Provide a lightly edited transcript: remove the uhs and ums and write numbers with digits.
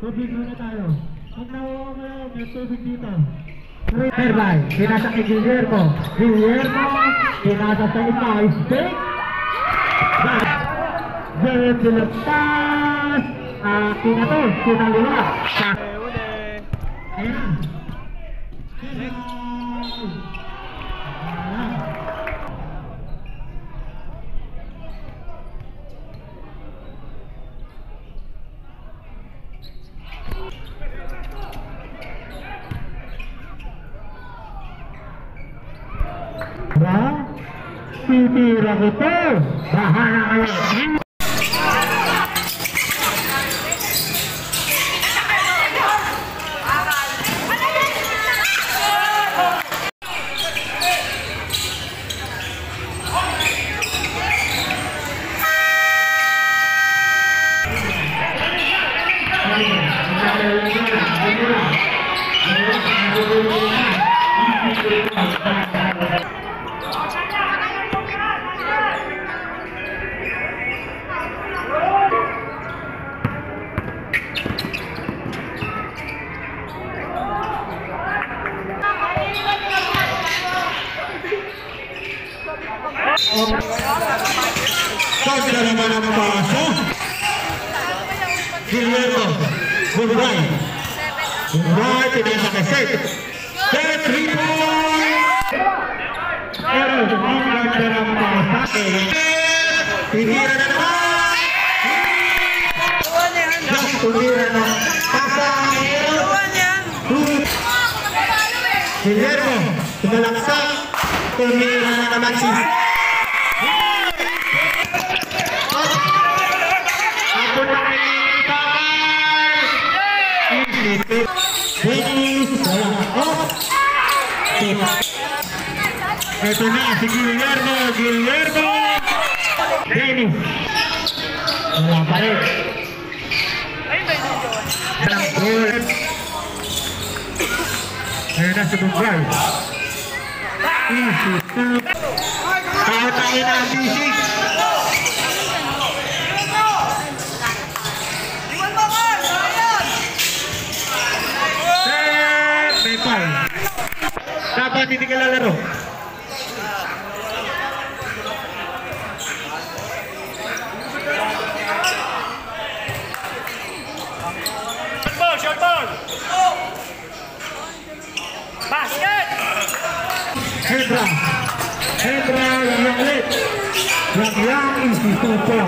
Tubig muna tayo. Pag nakuha mo yun, may tubig dito. Herbal, pinasa kay Guillermo. Guillermo, pinasa sa ito. Stick. Jared Dilepas. Kinato, kinaliwa. Ayan. Titira ko to. Bahala kayo. Sabi na naman ang paso. Guillermo, Bumbay. Bumbay, pinasa ka set. Set, 3 points! Pero, ang ganda ng paso. Tinira na naman! Just tumira na pasa. Guillermo, tumalaksak. Tumira na naman si ito na si Guillermo. Dennis wala pa rin. Ayun na si Bumbay. Easy tayo na ang bisig. Dapat hindi ka lalaro. Short ball. Basket. Hebra yang ulit. Yang instituto.